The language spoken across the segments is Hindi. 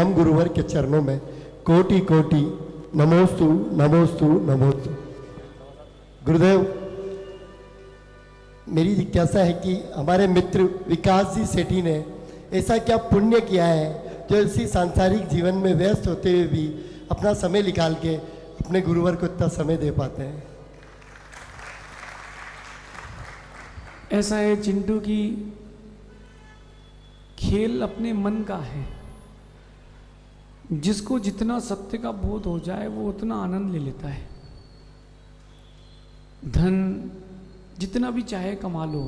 हम गुरुवर के चरणों में कोटि कोटि नमोस्तु नमोस्तु नमोस्तु। गुरुदेव, मेरी जिज्ञासा है कि हमारे मित्र विकास जी सेठी ने ऐसा क्या पुण्य किया है जो इसी सांसारिक जीवन में व्यस्त होते हुए भी अपना समय निकाल के अपने गुरुवर को इतना समय दे पाते हैं। ऐसा है चिंटू की खेल अपने मन का है। जिसको जितना सत्य का बोध हो जाए वो उतना आनंद ले लेता है। धन जितना भी चाहे कमा लो,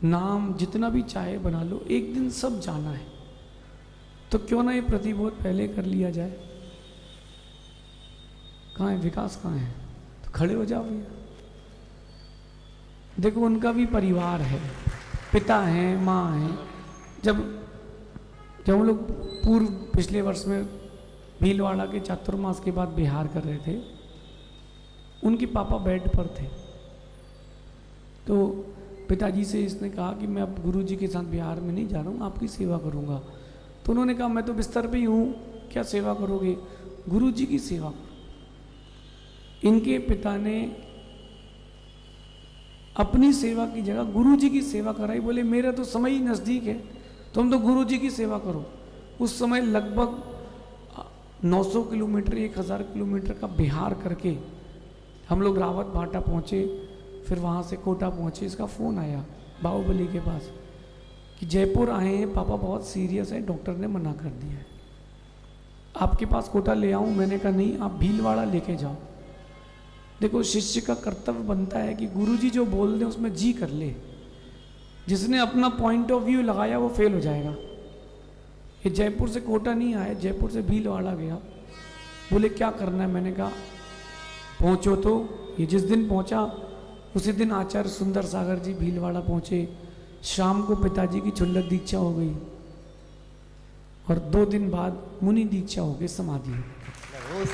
नाम जितना भी चाहे बना लो, एक दिन सब जाना है। तो क्यों ना ये प्रतिबोध पहले कर लिया जाए। कहाँ है विकास, कहाँ है? तो खड़े हो जाओ भैया। देखो उनका भी परिवार है, पिता हैं, माँ हैं। जब हम लोग पूर्व पिछले वर्ष में भीलवाड़ा के चातुर्मास के बाद बिहार कर रहे थे, उनके पापा बेड पर थे। तो पिताजी से इसने कहा कि मैं अब गुरुजी के साथ बिहार में नहीं जा रहा हूँ, आपकी सेवा करूँगा। तो उन्होंने कहा मैं तो बिस्तर पे ही हूँ, क्या सेवा करोगे? गुरुजी की सेवा करो। इनके पिता ने अपनी सेवा की जगह गुरुजी की सेवा कराई। बोले मेरा तो समय ही नज़दीक है, तुम तो गुरुजी की सेवा करो। उस समय लगभग 900 किलोमीटर 1000 किलोमीटर का बिहार करके हम लोग रावत भाटा पहुँचे, फिर वहाँ से कोटा पहुँचे। इसका फ़ोन आया बाहुबली के पास कि जयपुर आए हैं, पापा बहुत सीरियस है, डॉक्टर ने मना कर दिया है, आपके पास कोटा ले आऊँ? मैंने कहा नहीं, आप भीलवाड़ा लेके जाओ। देखो शिष्य का कर्तव्य बनता है कि गुरुजी जो बोल दें उसमें जी कर ले। जिसने अपना पॉइंट ऑफ व्यू लगाया वो फेल हो जाएगा। ये जयपुर से कोटा नहीं आए, जयपुर से भीलवाड़ा गया। बोले क्या करना है? मैंने कहा पहुँचो। तो ये जिस दिन पहुँचा उसी दिन आचार्य सुंदर सागर जी भीलवाड़ा पहुँचे। शाम को पिताजी की चुल्लक दीक्षा हो गई और 2 दिन बाद मुनि दीक्षा हो गई, समाधि हो गई।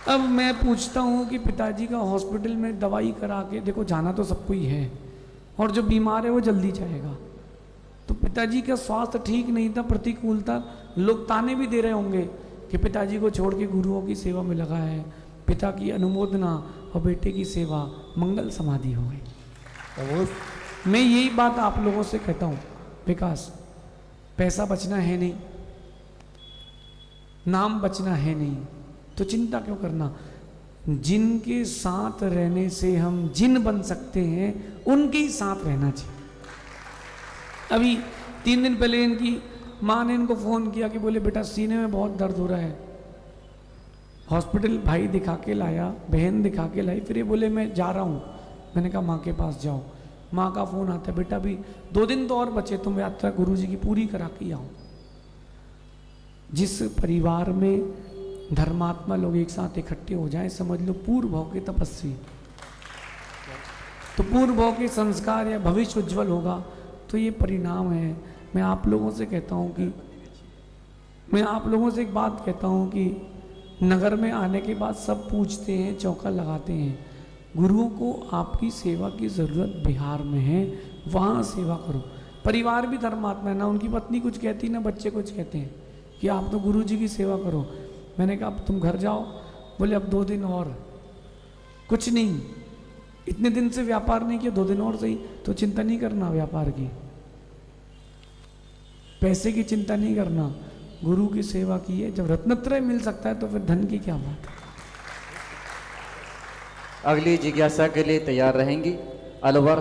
अब मैं पूछता हूँ कि पिताजी का हॉस्पिटल में दवाई करा के, देखो जाना तो सबको ही है और जो बीमार है वो जल्दी जाएगा। तो पिताजी का स्वास्थ्य ठीक नहीं था, प्रतिकूलता, लोग ताने भी दे रहे होंगे कि पिताजी को छोड़ के गुरुओं की सेवा में लगा है। पिता की अनुमोदना और बेटे की सेवा, मंगल समाधि हो गई। मैं यही बात आप लोगों से कहता हूँ, विकास, पैसा बचना है नहीं, नाम बचना है नहीं, तो चिंता क्यों करना। जिनके साथ रहने से हम जिन बन सकते हैं उनके ही साथ रहना चाहिए। अभी 3 दिन पहले इनकी माँ ने इनको फ़ोन किया कि बोले बेटा सीने में बहुत दर्द हो रहा है। हॉस्पिटल भाई दिखा के लाया, बहन दिखा के लाई, फिर ये बोले मैं जा रहा हूँ। मैंने कहा माँ के पास जाओ। माँ का फ़ोन आता है, बेटा भी 2 दिन तो और बचे, तुम यात्रा गुरुजी की पूरी करा के आओ। जिस परिवार में धर्मात्मा लोग एक साथ इकट्ठे हो जाएं, समझ लो पूर्व भाव के तपस्वी। तो पूर्व भाव के संस्कार या भविष्य उज्जवल होगा, तो ये परिणाम है। मैं आप लोगों से कहता हूँ कि मैं आप लोगों से एक बात कहता हूँ कि नगर में आने के बाद सब पूछते हैं, चौका लगाते हैं। गुरुओं को आपकी सेवा की ज़रूरत बिहार में है, वहाँ सेवा करो। परिवार भी धर्मात्मा है ना, उनकी पत्नी कुछ कहती ना बच्चे कुछ कहते हैं कि आप तो गुरुजी की सेवा करो। मैंने कहा अब तुम घर जाओ। बोले अब 2 दिन और, कुछ नहीं, इतने दिन से व्यापार नहीं किया, 2 दिन और सही। तो चिंता नहीं करना व्यापार की, पैसे की चिंता नहीं करना, गुरु की सेवा की है। जब रत्नत्रय मिल सकता है तो फिर धन की क्या बात। अगली जिज्ञासा के लिए तैयार रहेंगी अलवर